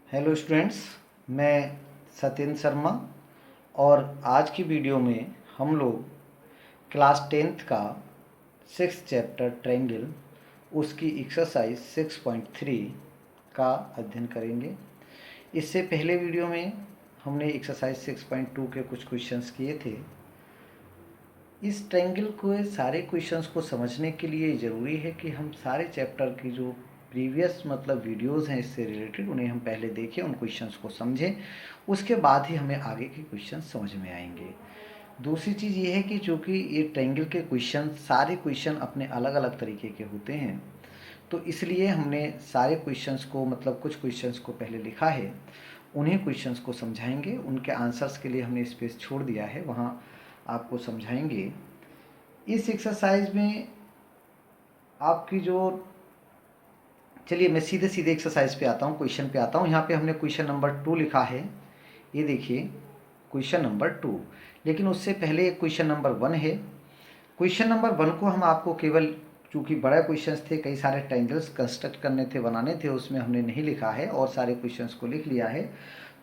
Hello students, मैं सत्येंद्र शर्मा और आज की वीडियो में हम लोग क्लास 10th का 6th चैप्टर ट्रायंगल उसकी एक्सरसाइज 6.3 का अध्ययन करेंगे। इससे पहले वीडियो में हमने एक्सरसाइज 6.2 के कुछ क्वेश्चंस किए थे। इस ट्रायंगल को सारे क्वेश्चंस को समझने के लिए ज़रूरी है कि हम सारे चैप्टर की जो प्रीवियस वीडियोस हैं इससे रिलेटेड उन्हें हम पहले देखें, उन क्वेश्चंस को समझें, उसके बाद ही हमें आगे के क्वेश्चन समझ में आएंगे। दूसरी चीज़ ये है कि चूँकि ये ट्रायंगल के क्वेश्चन सारे क्वेश्चन अपने अलग अलग तरीके के होते हैं, तो इसलिए हमने सारे क्वेश्चंस को कुछ क्वेश्चंस को पहले लिखा है, उन्हीं क्वेश्चंस को समझाएंगे। उनके आंसर्स के लिए हमने स्पेस छोड़ दिया है, वहाँ आपको समझाएंगे। इस एक्सरसाइज में आपकी जो चलिए मैं सीधे सीधे एक्सरसाइज पे आता हूँ, क्वेश्चन पे आता हूँ। यहाँ पे हमने क्वेश्चन नंबर 2 लिखा है, ये देखिए क्वेश्चन नंबर 2। लेकिन उससे पहले एक क्वेश्चन नंबर 1 है। क्वेश्चन नंबर 1 को हम आपको केवल, चूँकि बड़े क्वेश्चंस थे, कई सारे ट्रायंगल्स कंस्ट्रक्ट करने थे, बनाने थे, उसमें हमने नहीं लिखा है और सारे क्वेश्चंस को लिख लिया है।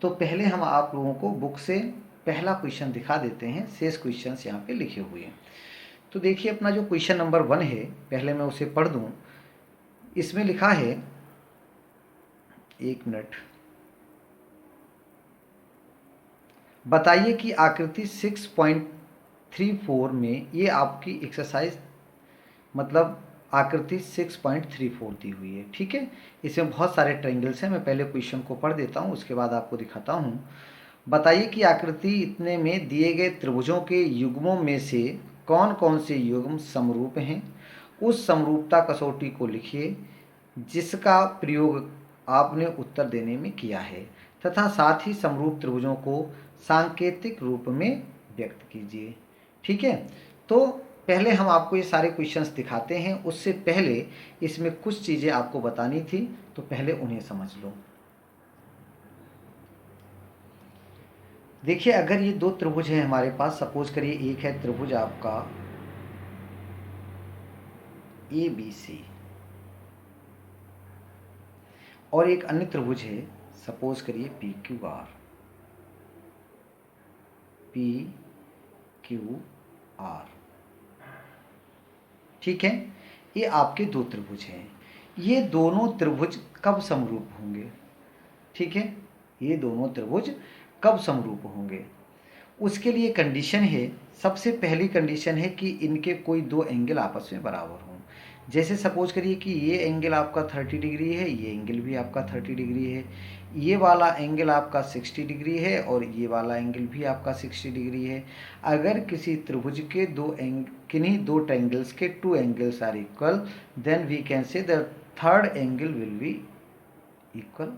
तो पहले हम आप लोगों को बुक से पहला क्वेश्चन दिखा देते हैं, शेष क्वेश्चंस यहाँ पे लिखे हुए हैं। तो देखिए अपना जो क्वेश्चन नंबर 1 है, पहले मैं उसे पढ़ दूँ। इसमें लिखा है, एक मिनट, बताइए कि आकृति 6.34 में, ये आपकी एक्सरसाइज आकृति 6.34 दी हुई है, ठीक है। इसमें बहुत सारे ट्रायंगल्स हैं। मैं पहले क्वेश्चन को पढ़ देता हूँ, उसके बाद आपको दिखाता हूँ। बताइए कि आकृति इतने में दिए गए त्रिभुजों के युग्मों में से कौन कौन से युग्म समरूप हैं। उस समरूपता कसौटी को लिखिए जिसका प्रयोग आपने उत्तर देने में किया है, तथा साथ ही समरूप त्रिभुजों को सांकेतिक रूप में व्यक्त कीजिए, ठीक है। तो पहले हम आपको ये सारे क्वेश्चंस दिखाते हैं, उससे पहले इसमें कुछ चीज़ें आपको बतानी थी, तो पहले उन्हें समझ लो। देखिए अगर ये दो त्रिभुज हैं हमारे पास, सपोज करिए एक है त्रिभुज आपका ABC और एक अन्य त्रिभुज है, सपोज करिए PQR। ठीक है, ये आपके दो त्रिभुज हैं। ये दोनों त्रिभुज कब समरूप होंगे, ठीक है, ये दोनों त्रिभुज कब समरूप होंगे, उसके लिए कंडीशन है। सबसे पहली कंडीशन है कि इनके कोई दो एंगल आपस में बराबर हों। जैसे सपोज करिए कि ये एंगल आपका 30 डिग्री है, ये एंगल भी आपका 30 डिग्री है, ये वाला एंगल आपका 60 डिग्री है और ये वाला एंगल भी आपका 60 डिग्री है। अगर किसी त्रिभुज के किन्हीं दो ट्रायंगल्स के two angles are equal, then we can say the third angle will be equal,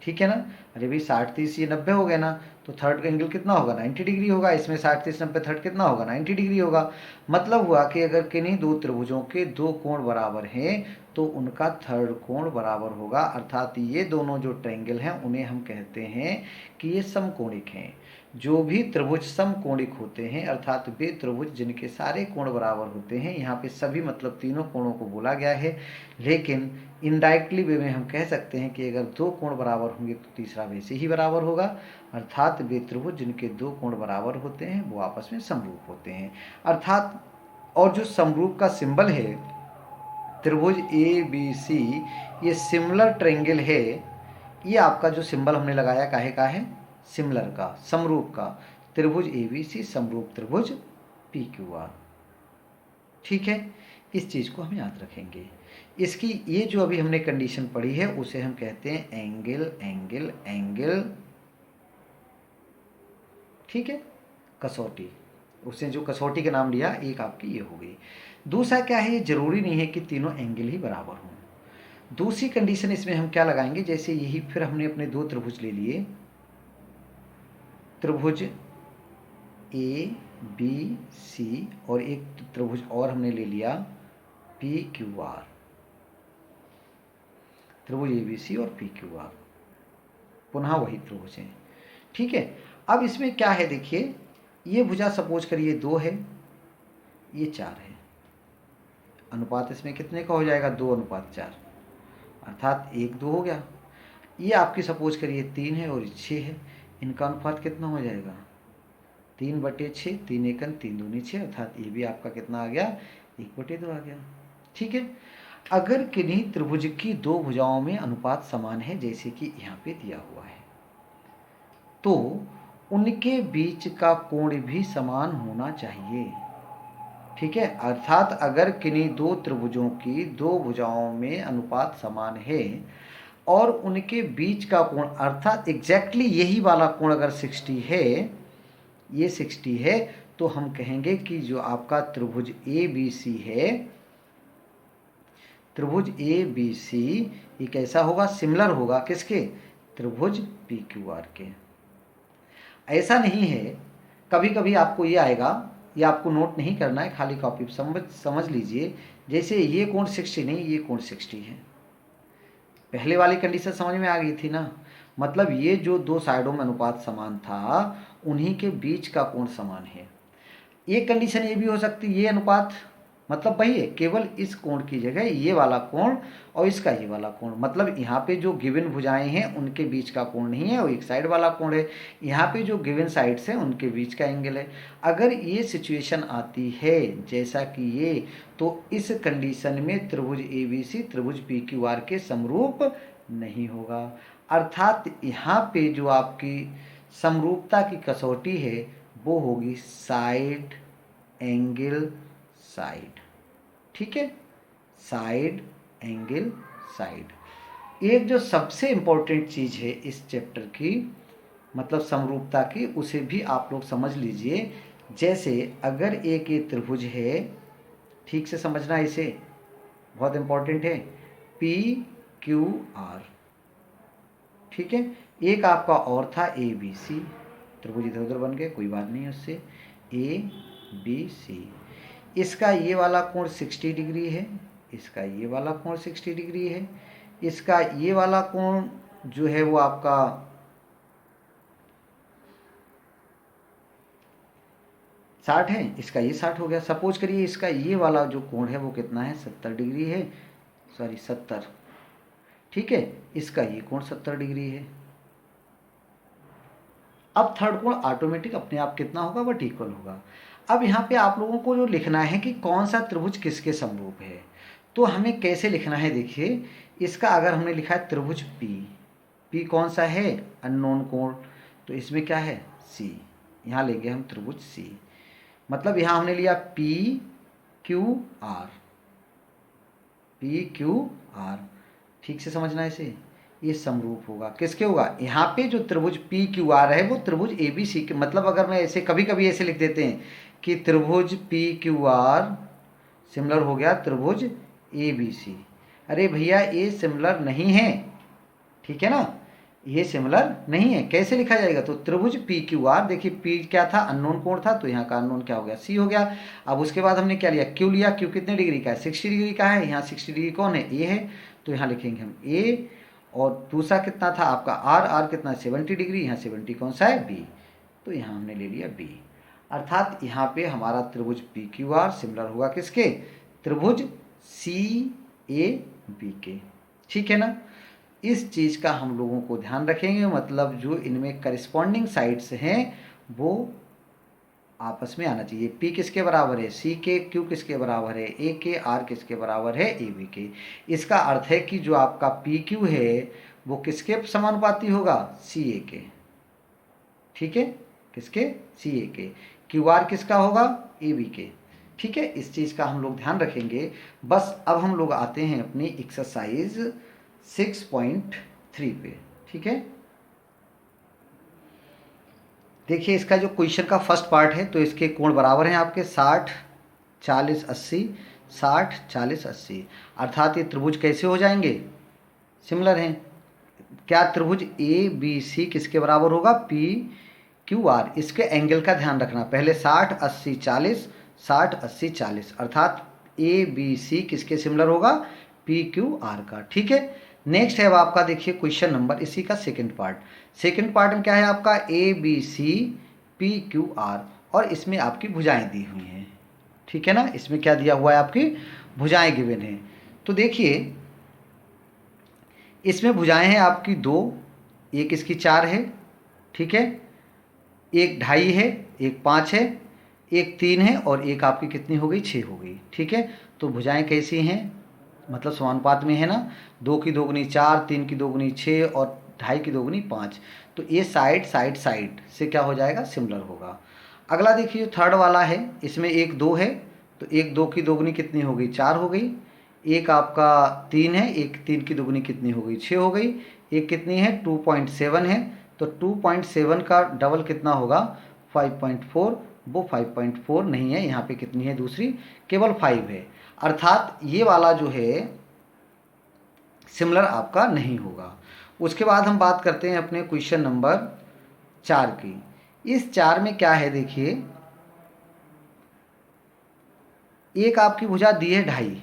ठीक है ना। अरे भाई 60 30 ये 90 हो गया ना, तो थर्ड एंगल कितना होगा, 90 डिग्री होगा। इसमें 60 30 90 थर्ड कितना होगा, 90 डिग्री होगा। मतलब हुआ कि अगर किन्हीं दो त्रिभुजों के दो कोण बराबर हैं तो उनका थर्ड कोण बराबर होगा, अर्थात ये दोनों जो ट्रायंगल हैं उन्हें हम कहते हैं कि ये समकोणिक हैं। जो भी त्रिभुज समकोणिक होते हैं, अर्थात वे त्रिभुज जिनके सारे कोण बराबर होते हैं, यहाँ पे सभी तीनों कोणों को बोला गया है, लेकिन इनडायरेक्टली वे में हम कह सकते हैं कि अगर दो कोण बराबर होंगे तो तीसरा वैसे ही बराबर होगा, अर्थात वे त्रिभुज जिनके दो कोण बराबर होते हैं वो आपस में समरूप होते हैं, अर्थात। और जो समरूप का सिंबल है त्रिभुज ABC, ये सिमिलर ट्रायंगल है। ये आपका जो सिंबल हमने लगाया काहे का है, सिमिलर का, समरूप का। त्रिभुज ABC समरूप त्रिभुज PQR, ठीक है। इस चीज़ को हम याद रखेंगे। इसकी ये जो अभी हमने कंडीशन पढ़ी है उसे हम कहते हैं एंगल एंगल एंगल, ठीक है, कसौटी। उसने जो कसौटी का नाम लिया, एक आपकी ये हो गई। दूसरा क्या है, ये जरूरी नहीं है कि तीनों एंगल ही बराबर हों। दूसरी कंडीशन इसमें हम क्या लगाएंगे, जैसे यही फिर हमने अपने दो त्रिभुज ले लिए, त्रिभुज ABC और एक त्रिभुज और हमने ले लिया PQR, त्रिभुज ABC और PQR, पुनः वही त्रिभुज है, ठीक है। अब इसमें क्या है, देखिए ये भुजा सपोज करिए 2 है, ये 4 है, अनुपात इसमें कितने का हो जाएगा, 2:4, अर्थात 1:2 हो गया। ये आपकी सपोज करिए 3 है और 6 है, इनका अनुपात कितना हो जाएगा 3/6, 3 एकन 3 दूनी 6, अर्थात ये भी आपका कितना आ गया 1/2 आ गया। ठीक है। अगर किन्हीं त्रिभुज की दो भुजाओं में अनुपात समान है, जैसे कि यहाँ पे दिया हुआ है, तो उनके बीच का कोण भी समान होना चाहिए। ठीक है, अर्थात अगर किन्हीं दो त्रिभुजों की दो भुजाओं में अनुपात समान है और उनके बीच का कोण अर्थात एग्जैक्टली यही वाला कोण अगर 60 है, ये 60 है, तो हम कहेंगे कि जो आपका त्रिभुज ए बी सी है, त्रिभुज ए बी सी ये कैसा होगा, सिमिलर होगा किसके, त्रिभुज पी क्यू आर के। ऐसा नहीं है, कभी कभी आपको ये आएगा, ये आपको नोट नहीं करना है, खाली कॉपी समझ लीजिए, जैसे ये कोण 60 नहीं, ये कोण 60 है। पहले वाली कंडीशन समझ में आ गई थी ना, मतलब ये जो दो साइडों में अनुपात समान था, उन्हीं के बीच का कोण समान है। एक कंडीशन ये भी हो सकती है, ये अनुपात मतलब वही है, केवल इस कोण की जगह ये वाला कोण और इसका ये वाला कोण, मतलब यहाँ पे जो गिवन भुजाएं हैं उनके बीच का कोण नहीं है, वो एक साइड वाला कोण है। यहाँ पे जो गिवन साइड्स हैं उनके बीच का एंगल है। अगर ये सिचुएशन आती है जैसा कि ये, तो इस कंडीशन में त्रिभुज ए बी सी त्रिभुज पी क्यू आर के समरूप नहीं होगा। अर्थात यहाँ पे जो आपकी समरूपता की कसौटी है वो होगी साइड एंगल साइड। ठीक है, साइड एंगल साइड। एक जो सबसे इंपॉर्टेंट चीज है इस चैप्टर की, मतलब समरूपता की, उसे भी आप लोग समझ लीजिए। जैसे अगर एक ये त्रिभुज है, ठीक से समझना इसे, बहुत इंपॉर्टेंट है, पी क्यू आर। ठीक है, एक आपका और था ए बी सी, त्रिभुज इधर उधर बन गए, कोई बात नहीं है उससे, ए बी सी। इसका ये वाला कोण 60 डिग्री है, इसका ये वाला कोण 60 डिग्री है, इसका ये वाला कोण जो है वो आपका 60 है, इसका ये 60 हो गया। सपोज करिए इसका ये वाला जो कोण है वो कितना है, 70 डिग्री है, सॉरी 70। ठीक है, इसका ये कोण 70 डिग्री है। अब थर्ड कोण ऑटोमेटिक अपने आप कितना होगा, वह इक्वल होगा। अब यहाँ पे आप लोगों को जो लिखना है कि कौन सा त्रिभुज किसके समरूप है, तो हमें कैसे लिखना है, देखिए इसका अगर हमने लिखा है त्रिभुज पी कौन सा है, अननोन कोण, तो इसमें क्या है सी, यहाँ लेंगे हम त्रिभुज सी, मतलब यहाँ हमने लिया P Q are, P Q are. ठीक से समझना इसे, ये समरूप होगा किसके होगा, यहाँ पे जो त्रिभुज पी क्यू आर है वो त्रिभुज ए बी सी के, मतलब अगर मैं ऐसे कभी कभी ऐसे लिख देते हैं कि त्रिभुज पी क्यू आर सिमिलर हो गया त्रिभुज ए बी सी। अरे भैया ये सिमिलर नहीं है, ठीक है ना, ये सिमिलर नहीं है। कैसे लिखा जाएगा, तो त्रिभुज पी क्यू आर, देखिए पी क्या था, अननोन कोण था, तो यहाँ का अननोन क्या हो गया, सी हो गया। अब उसके बाद हमने क्या लिया, क्यू लिया, क्यू कितने डिग्री का है, 60 डिग्री का है, यहाँ 60 डिग्री कौन है, ए है, तो यहाँ लिखेंगे हम ए। और दूसरा कितना था आपका आर कितना 70 डिग्री, यहाँ 70 कौन सा है, बी, तो यहाँ हमने ले लिया बी। अर्थात यहाँ पे हमारा त्रिभुज पी क्यू आर सिमिलर होगा किसके, त्रिभुज सी ए बी के। ठीक है ना, इस चीज़ का हम लोगों को ध्यान रखेंगे, मतलब जो इनमें करस्पॉन्डिंग साइड्स हैं वो आपस में आना चाहिए। पी किसके बराबर है, सी के, क्यू किसके बराबर है, ए के, आर किसके बराबर है, ए बी के। इसका अर्थ है कि जो आपका पी क्यू है वो किसके समानुपाती होगा, सी ए के। ठीक है, किसके, सी ए के। क्यू आर किसका होगा, ए बी के। ठीक है, इस चीज़ का हम लोग ध्यान रखेंगे। बस अब हम लोग आते हैं अपनी एक्सरसाइज 6.3 पे। ठीक है, देखिए इसका जो क्वेश्चन का फर्स्ट पार्ट है, तो इसके कोण बराबर हैं आपके 60 40 80, 60 40 80। अर्थात ये त्रिभुज कैसे हो जाएंगे, सिमिलर हैं। क्या त्रिभुज ए बी सी किसके बराबर होगा, पी क्यू आर। इसके एंगल का ध्यान रखना, पहले 60 80 40, 60 80 40, अर्थात ए बी सी किसके सिमिलर होगा, पी क्यू आर का। ठीक है, नेक्स्ट है अब आपका, देखिए क्वेश्चन नंबर, इसी का सेकंड पार्ट। सेकंड पार्ट में क्या है आपका, A B C P Q R, और इसमें आपकी भुजाएं दी हुई हैं। ठीक है ना, इसमें क्या दिया हुआ है, आपकी भुजाएं गिवन है। तो देखिए इसमें भुजाएं हैं आपकी 2, एक इसकी 4 है, ठीक है, एक 2.5 है, एक 5 है, एक 3 है और एक आपकी कितनी हो गई, 6 हो गई, ठीक है। तो भुजाएं कैसी हैं, मतलब समानुपात में है ना, 2 की दोगुनी 4, 3 की दोगुनी 6 और 2.5 की दोगुनी 5। तो ये साइड साइड साइड से क्या हो जाएगा, सिमिलर होगा। अगला देखिए जो थर्ड वाला है, इसमें एक 2 है, तो एक 2 की दोगुनी कितनी हो गई, 4 हो गई। एक आपका 3 है, एक 3 की दोगुनी कितनी हो गई, 6 हो गई। एक कितनी है, 2.7 है, तो 2.7 का डबल कितना होगा, 5.4। वो 5.4 नहीं है, यहाँ पे कितनी है दूसरी, केवल 5 है। अर्थात ये वाला जो है सिमिलर आपका नहीं होगा। उसके बाद हम बात करते हैं अपने क्वेश्चन नंबर 4 की। इस 4 में क्या है देखिए, एक आपकी भुजा दी है 2.5,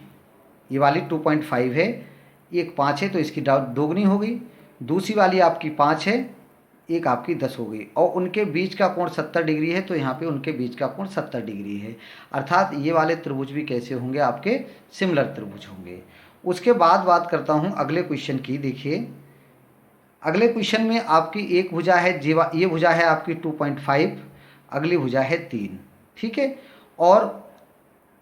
ये वाली 2.5 है, एक 5 है तो इसकी दोगुनी हो गई। दूसरी वाली आपकी 5 है, एक आपकी 10 हो गई और उनके बीच का कोण 70 डिग्री है, तो यहाँ पे उनके बीच का कोण 70 डिग्री है। अर्थात ये वाले त्रिभुज भी कैसे होंगे, आपके सिमिलर त्रिभुज होंगे। उसके बाद बात करता हूँ अगले क्वेश्चन की। देखिए अगले क्वेश्चन में आपकी एक भुजा है, ये भुजा है आपकी 2.5, अगली भुजा है 3, ठीक है। और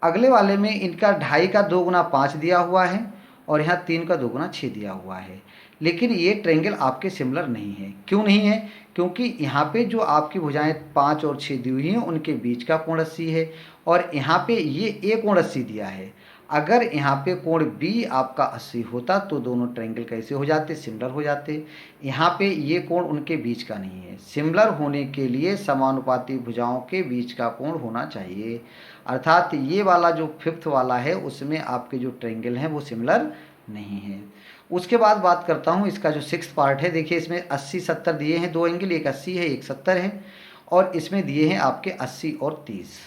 अगले वाले में इनका 2.5 का 2 गुना 5 दिया हुआ है और यहाँ 3 का 2 गुना 6 दिया हुआ है। लेकिन ये ट्रायंगल आपके सिमिलर नहीं है। क्यों नहीं है, क्योंकि यहाँ पे जो आपकी भुजाएं 5 और 6 दी हुई हैं उनके बीच का कोण 80 है और यहाँ पे ये ए कोण 80 दिया है। अगर यहाँ पे कोण बी आपका 80 होता तो दोनों ट्रायंगल कैसे हो जाते, सिमिलर हो जाते। यहाँ पे ये कोण उनके बीच का नहीं है। सिमिलर होने के लिए समानुपाती भुजाओं के बीच का कोण होना चाहिए। अर्थात ये वाला जो फिफ्थ वाला है उसमें आपके जो ट्रायंगल हैं वो सिमिलर नहीं है। उसके बाद बात करता हूँ इसका जो सिक्स्थ पार्ट है। देखिए इसमें 80 70 दिए हैं, दो एंगल, एक 80 है एक 70 है और इसमें दिए हैं आपके 80 और 30।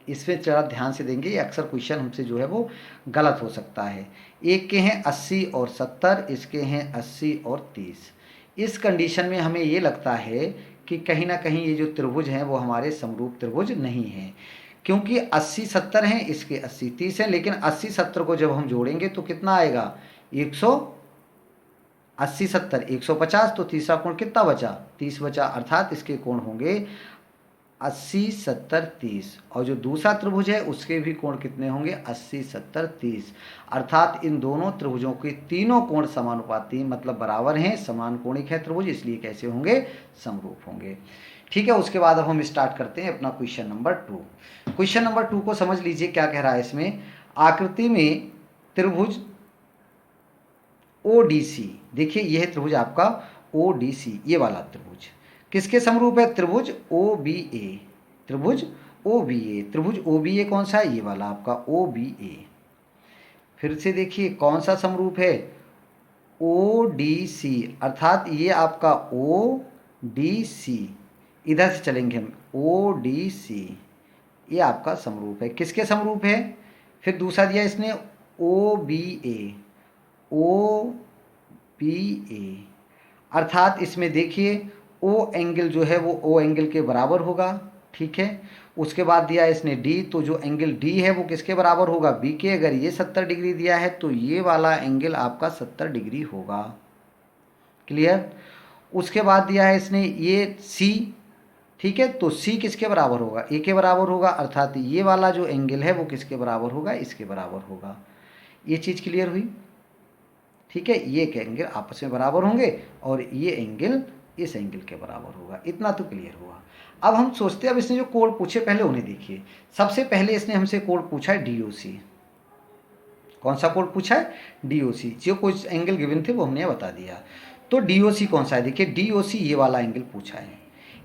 इसमें जरा ध्यान से देंगे, ये अक्सर क्वेश्चन हमसे जो है वो गलत हो सकता है। एक के हैं 80 और 70, इसके हैं 80 और 30। इस कंडीशन में हमें ये लगता है कि कहीं ना कहीं ये जो त्रिभुज हैं वो हमारे समरूप त्रिभुज नहीं हैं, क्योंकि 80 70 हैं, इसके 80 30 हैं। लेकिन 80 70 को जब हम जोड़ेंगे तो कितना आएगा, 80 70 150, तो तीसरा कोण कितना बचा, 30 बचा। अर्थात इसके कोण होंगे 80 70 30 और जो दूसरा त्रिभुज है उसके भी कोण कितने होंगे, 80 70 30। अर्थात इन दोनों त्रिभुजों के तीनों कोण समानुपाती मतलब बराबर हैं, समान कोणिक है त्रिभुज, इसलिए कैसे होंगे, समरूप होंगे। ठीक है। उसके बाद अब हम स्टार्ट करते हैं अपना क्वेश्चन नंबर 2। क्वेश्चन नंबर 2 को समझ लीजिए क्या कह रहा है इसमें। आकृति में त्रिभुज ODC, देखिए यह त्रिभुज आपका ODC, ये वाला त्रिभुज किसके समरूप है, त्रिभुज OBA। त्रिभुज OBA, त्रिभुज OBA कौन सा है, ये वाला आपका OBA। फिर से देखिए कौन सा समरूप है, ODC, अर्थात ये आपका ODC, इधर से चलेंगे हम, ODC ये आपका समरूप है। किसके समरूप है, फिर दूसरा दिया इसने OBA, OBA, अर्थात इसमें देखिए O एंगल जो है वो O एंगल के बराबर होगा, ठीक है। उसके बाद दिया इसने D, तो जो एंगल D है वो किसके बराबर होगा, B के। अगर ये 70 डिग्री दिया है तो ये वाला एंगल आपका 70 डिग्री होगा, क्लियर। उसके बाद दिया है इसने ये C, ठीक है, तो C किसके बराबर होगा, A के बराबर होगा। अर्थात ये वाला जो एंगल है वो किसके बराबर होगा, इसके बराबर होगा। ये चीज़ क्लियर हुई, ठीक है। ये एंगल आपस में बराबर होंगे और ये एंगल इस एंगल के बराबर होगा, इतना तो क्लियर हुआ। अब हम सोचते हैं, अब इसने जो कोण पूछे पहले उन्हें देखिए। सबसे पहले इसने हमसे कोण पूछा है DOC। कौन सा कोण पूछा है, DOC। जो कुछ एंगल गिवन थे वो हमने बता दिया। तो DOC कौन सा है, देखिए DOC ये वाला एंगल पूछा है।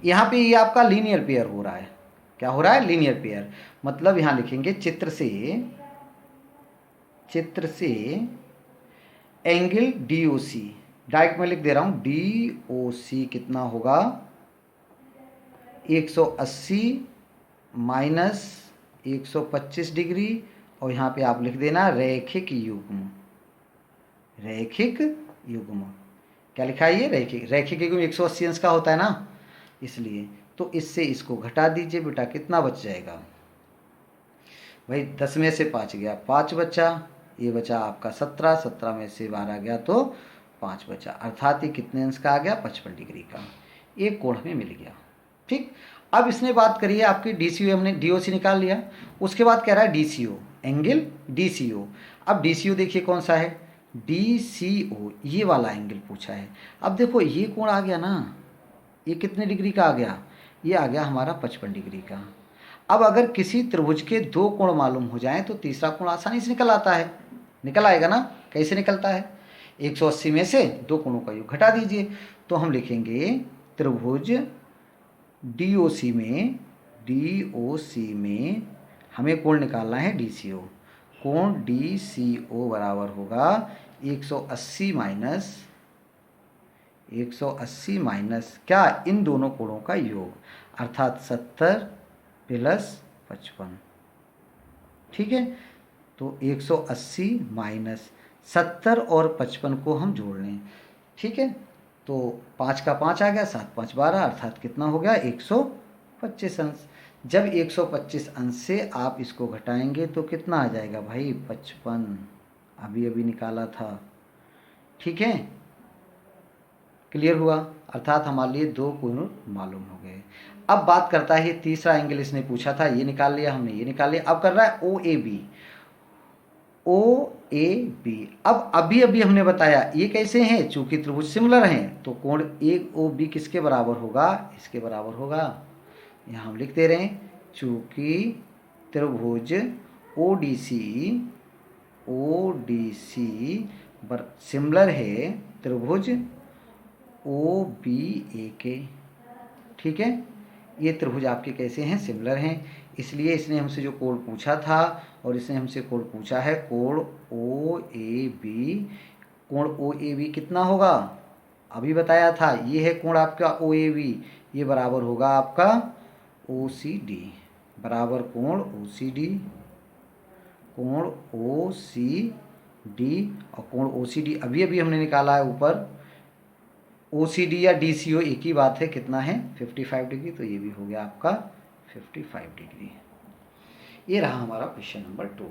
यहाँ पे ये आपका लीनियर पेयर हो रहा है। क्या हो रहा है, लीनियर पेयर। मतलब यहाँ लिखेंगे चित्र से एंगल DOC, डायरेक्ट में लिख दे रहा हूँ, DOC कितना होगा, 180 माइनस 125 डिग्री और यहाँ पे आप लिख देना रैखिक युग्म। रैखिक युग्म क्या लिखा है, ये रैखिक युग्म 180 अंश का होता है ना, इसलिए। तो इससे इसको घटा दीजिए बेटा, कितना बच जाएगा भाई, 10 में से 5 गया, 5 बचा, ये बचा आपका 17, 17 में से 12 गया तो 5 बचा, अर्थात ये कितने अंश का आ गया, 55 डिग्री का। एक कोण हमें मिल गया। ठीक, अब इसने बात करी है आपकी DCO, हमने DOC निकाल लिया। उसके बाद कह रहा है DCO, एंगल DCO। अब DCO देखिए कौन सा है, DCO, ये वाला एंगल पूछा है। अब देखो ये कोण आ गया ना, ये कितने डिग्री का आ गया, ये आ गया हमारा 55 डिग्री का। अब अगर किसी त्रिभुज के दो कोण मालूम हो जाएं तो तीसरा कोण आसानी से निकल आता है, निकल आएगा ना। कैसे निकलता है, 180 में से दो कोणों का योग घटा दीजिए। तो हम लिखेंगे त्रिभुज DOC में हमें कोण निकालना है DCO। कोण DCO बराबर होगा 180 माइनस क्या, इन दोनों कोणों का योग, अर्थात 70 प्लस 55। ठीक है, तो 180 माइनस 70 और 55 को हम जोड़ लें। ठीक है, तो 5 का 5 आ गया, 7 5 12, अर्थात कितना हो गया, 125 अंश। जब 125 अंश से आप इसको घटाएंगे तो कितना आ जाएगा भाई, 55, अभी अभी निकाला था। ठीक है, क्लियर हुआ, अर्थात हमारे लिए दो कोण मालूम हो गए। अब बात करता है, ये तीसरा एंगल इसने पूछा था, ये निकाल लिया हमने, ये निकाल लिया। अब कर रहा है OAB। अब अभी अभी हमने बताया ये कैसे हैं, चूंकि त्रिभुज सिमिलर हैं तो कोण AOB किसके बराबर होगा, इसके बराबर होगा। यहाँ हम लिख दे रहे हैं, चूंकि त्रिभुज ODC सिमिलर है त्रिभुज OBA के। ठीक है, ये त्रिभुज आपके कैसे हैं, सिमिलर हैं, इसलिए इसने हमसे जो कोण पूछा था और इसने हमसे कोण पूछा है कोण OAB। कोण OAB कितना होगा, अभी बताया था, ये है कोण आपका OAB, ये बराबर होगा आपका OCD, बराबर कोण OCD, कोण OCD। और कोण OCD अभी अभी हमने निकाला है ऊपर, OCD या DCO एक ही बात है, कितना है, 55 डिग्री, तो ये भी हो गया आपका 55 डिग्री। ये रहा हमारा क्वेश्चन नंबर 2।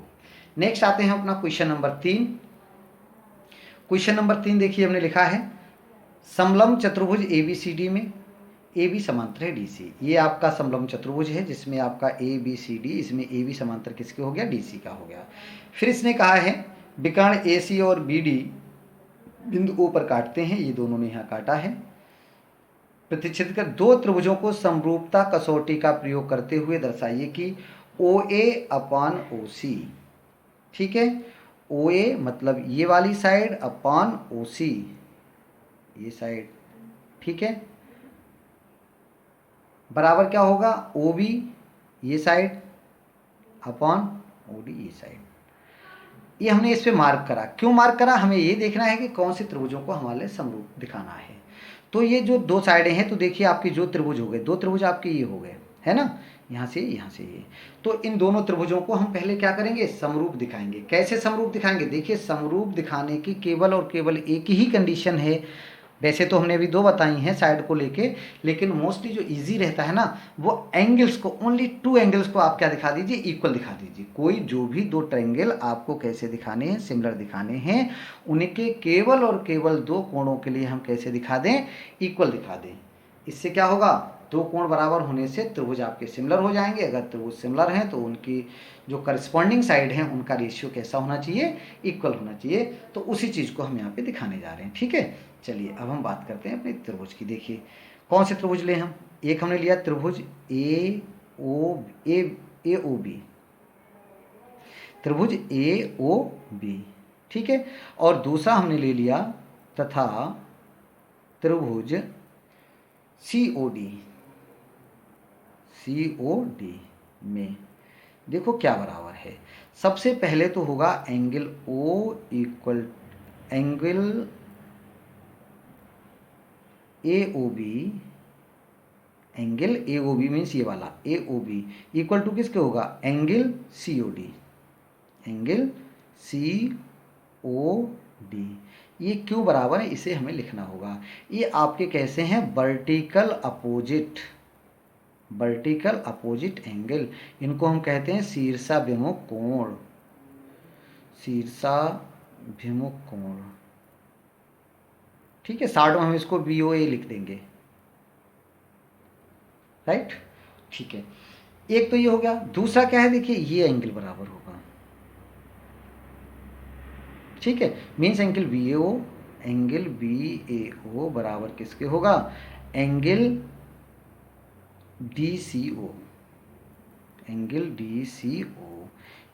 नेक्स्ट आते हैं अपना क्वेश्चन नंबर 3। क्वेश्चन नंबर 3 देखिए हमने लिखा है, समलंब चतुर्भुज ABCD में AB समांतर है DC। ये आपका समलंब चतुर्भुज है जिसमें आपका ABCD, इसमें AB समांतर किसके हो गया, DC का हो गया। फिर इसने कहा है विकर्ण AC और BD बिंदु O पर काटते हैं, ये दोनों ने यहाँ काटा है। प्रतिच्छेद कर दो त्रिभुजों को समरूपता कसौटी का प्रयोग करते हुए दर्शाइए कि OA/OC। ठीक है, OA मतलब ये वाली साइड अपान OC, ये साइड। ठीक है, बराबर क्या होगा, OB ये साइड अपान OD ये साइड। ये हमने इस पे मार्क करा, क्यों मार्क करा, हमें ये देखना है कि कौन से त्रिभुजों को हमारे समरूप दिखाना है। तो ये जो दो साइडें हैं, तो देखिए आपकी जो त्रिभुज हो गए, दो त्रिभुज आपके ये हो गए, है ना, यहाँ से ये। तो इन दोनों त्रिभुजों को हम पहले क्या करेंगे, समरूप दिखाएंगे। कैसे समरूप दिखाएंगे, देखिए समरूप दिखाने की केवल और केवल एक ही कंडीशन है। वैसे तो हमने अभी दो बताई हैं साइड को लेके, लेकिन मोस्टली जो इजी रहता है ना, वो एंगल्स को, ओनली 2 एंगल्स को आप क्या दिखा दीजिए, इक्वल दिखा दीजिए। कोई जो भी दो ट्रायंगल आपको कैसे दिखाने हैं, सिमिलर दिखाने हैं, उनके केवल और केवल दो कोणों के लिए हम कैसे दिखा दें, इक्वल दिखा दें। इससे क्या होगा, दो कोण बराबर होने से त्रिभुज आपके सिमिलर हो जाएंगे। अगर त्रिभुज सिमिलर हैं तो उनकी जो करस्पॉन्डिंग साइड है उनका रेशियो कैसा होना चाहिए, इक्वल होना चाहिए। तो उसी चीज़ को हम यहाँ पे दिखाने जा रहे हैं। ठीक है, चलिए अब हम बात करते हैं अपने त्रिभुज की। देखिए कौन से त्रिभुज ले हम, एक हमने लिया त्रिभुज AOB, त्रिभुज AOB। ठीक है, और दूसरा हमने ले लिया तथा त्रिभुज COD में देखो क्या बराबर है। सबसे पहले तो होगा angle O equal angle AOB, angle AOB means ये वाला AOB इक्वल टू किसके होगा, एंगल COD, एंगल COD। ये क्यों बराबर है, इसे हमें लिखना होगा। ये आपके कैसे हैं, वर्टिकल अपोजिट एंगल, इनको हम कहते हैं शीर्षाभिमुख कोण, शीर्षाभिमुख कोण। ठीक है, शॉर्ट में हम इसको BOA लिख देंगे, राइट। ठीक है, एक तो ये हो गया। दूसरा क्या है, देखिए ये एंगल बराबर होगा, ठीक है, मीन्स एंगल BAO बराबर किसके होगा, एंगल DCO, एंगल DCO।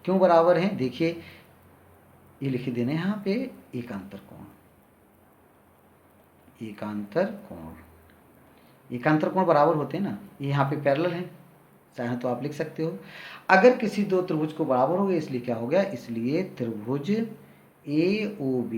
क्यों बराबर है, देखिए ये लिख देने यहाँ पे एकांतर कोण, एकांतर कोण, एकांतर कोण बराबर होते हैं ना, ये यहाँ पे पैरेलल है, चाहे तो आप लिख सकते हो। अगर किसी दो त्रिभुज को बराबर हो गया, इसलिए क्या हो गया, इसलिए त्रिभुज AOB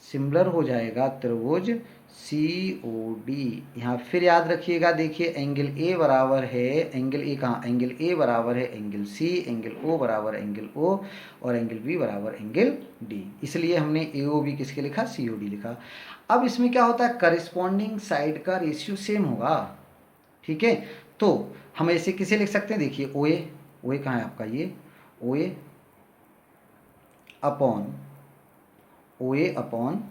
सिमिलर हो जाएगा त्रिभुज COD। यहाँ फिर याद रखिएगा, देखिए एंगल A बराबर है, एंगल A कहाँ, एंगल A बराबर है एंगल C, एंगल O बराबर एंगल O, और एंगल B बराबर एंगल D, इसलिए हमने AOB किसके लिखा, COD लिखा। अब इसमें क्या होता है, करस्पॉन्डिंग साइड का रेशियो सेम होगा, ठीक है। तो हम ऐसे किसे लिख सकते हैं, देखिए OA कहाँ है आपका, ये OA अपॉन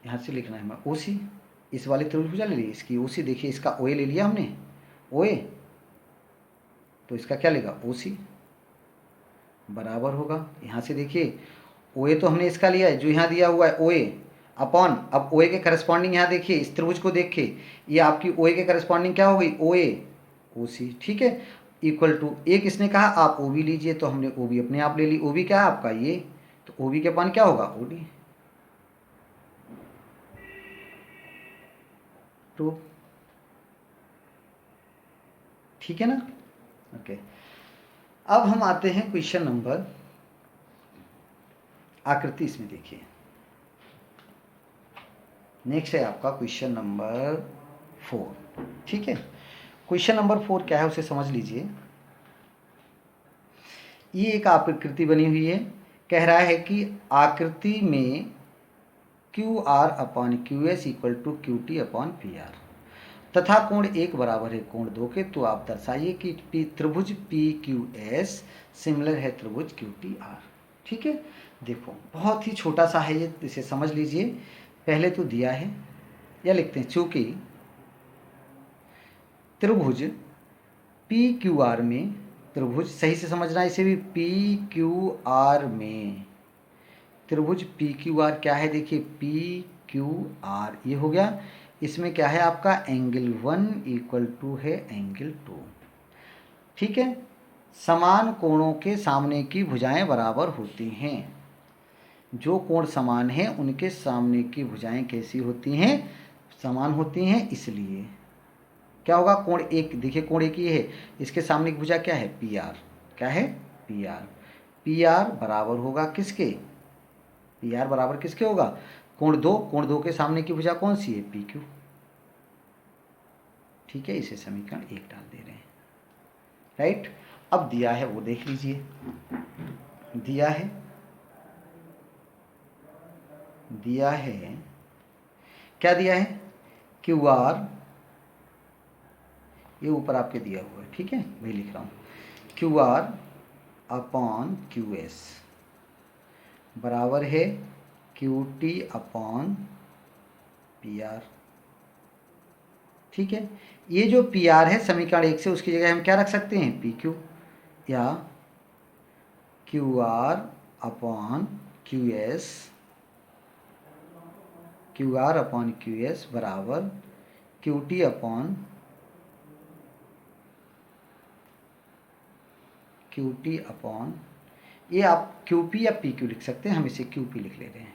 यहाँ से लिखना है हमें OC, इस वाले त्रिभुज ले ली, इसकी OC, देखिए इसका OA ले लिया हमने, OA, तो इसका क्या लेगा, OC बराबर होगा, यहाँ से देखिए OA तो हमने इसका लिया है जो यहाँ दिया हुआ है OA अपॉन, अब OA के करस्पॉन्डिंग यहाँ देखिए, इस त्रिभुज को देखिए, ये आपकी OA के करस्पॉन्डिंग क्या हो गई, OA OC, ठीक है, इक्वल टू, एक इसने कहा आप OB लीजिए, तो हमने OB अपने आप ले ली, OB क्या है आपका ये, तो OB के अपॉन क्या होगा, OD, तो ठीक है ना, ओके। अब हम आते हैं क्वेश्चन नंबर, आकृति इसमें देखिए, नेक्स्ट है आपका क्वेश्चन नंबर 4, ठीक है। क्वेश्चन नंबर 4 क्या है उसे समझ लीजिए। ये एक आकृति बनी हुई है, कह रहा है कि आकृति में QR upon QS equal to QT upon PR तथा कोण 1 बराबर है कोण 2 के, तो आप दर्शाइए कि त्रिभुज PQS सिमिलर है त्रिभुज QTR, ठीक है। देखो बहुत ही छोटा सा है ये, इसे समझ लीजिए। पहले तो दिया है, या लिखते हैं, चूंकि त्रिभुज PQR में, त्रिभुज सही से समझना, इसे भी PQR में, त्रिभुज PQR क्या है, देखिए PQR ये हो गया, इसमें क्या है आपका एंगल 1 इक्वल टू है एंगल 2, ठीक है। समान कोणों के सामने की भुजाएं बराबर होती हैं, जो कोण समान है उनके सामने की भुजाएं कैसी होती हैं, समान होती हैं, इसलिए क्या होगा, कोण 1, देखिए कोण 1 ये है, इसके सामने की भुजा क्या है, PR, क्या है, PR बराबर होगा किसके, PR बराबर किसके होगा, कोण 2 के सामने की भुजा कौन सी है, PQ, ठीक है। इसे समीकरण 1 डाल दे रहे हैं, राइट। अब दिया है वो देख लीजिए, दिया है क्या दिया है, QR, ये ऊपर आपके दिया हुआ है, ठीक है, वही लिख रहा हूँ, QR अपॉन QS बराबर है QT अपॉन PR, ठीक है। ये जो PR है समीकरण 1 से, उसकी जगह हम क्या रख सकते हैं, PQ, या QR अपॉन QS बराबर QT अपॉन, ये आप QP या PQ लिख सकते हैं, हम इसे QP लिख ले रहे हैं,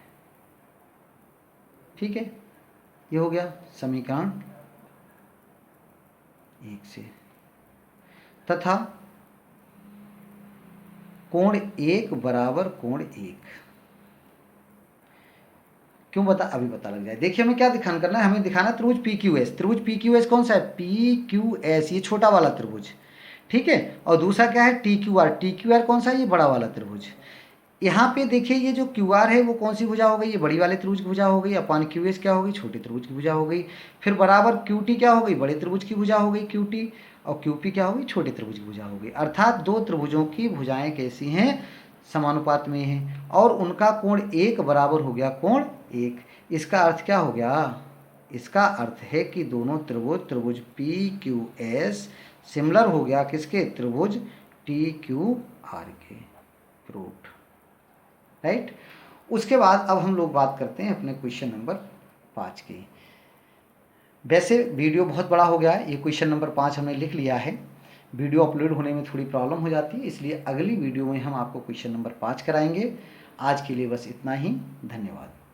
ठीक है। ये हो गया समीकरण 1 से, तथा कोण 1 बराबर कोण 1, क्यों बता, अभी पता लग जाए। देखिए हमें क्या दिखाना करना है, हमें दिखाना त्रिभुज PQS, त्रिभुज PQS कौन सा है, PQS, ये छोटा वाला त्रिभुज, ठीक है। और दूसरा क्या है, TQR कौन सा है, ये बड़ा वाला त्रिभुज। यहाँ पे देखिए ये जो QR है वो कौन सी भुजा हो गई, ये बड़ी वाले त्रिभुज की भुजा हो गई, अपॉन QS क्या हो गई, छोटे त्रिभुज की भुजा हो गई, फिर बराबर QT क्या हो गई, बड़े त्रिभुज की भुजा हो गई QT, और QP क्या हो गई, छोटे त्रिभुज की भुजा हो गई। अर्थात दो त्रिभुजों की भुजाएं कैसी हैं, समानुपात में है और उनका कोण 1 बराबर हो गया कोण 1। इसका अर्थ क्या हो गया? इसका अर्थ है कि दोनों त्रिभुज पी क्यू एस सिमिलर हो गया किसके? त्रिभुज टी क्यू आर के। Proved, right. उसके बाद अब हम लोग बात करते हैं अपने क्वेश्चन नंबर 5 की। वैसे वीडियो बहुत बड़ा हो गया है, ये क्वेश्चन नंबर 5 हमने लिख लिया है। वीडियो अपलोड होने में थोड़ी प्रॉब्लम हो जाती है, इसलिए अगली वीडियो में हम आपको क्वेश्चन नंबर 5 कराएंगे। आज के लिए बस इतना ही, धन्यवाद।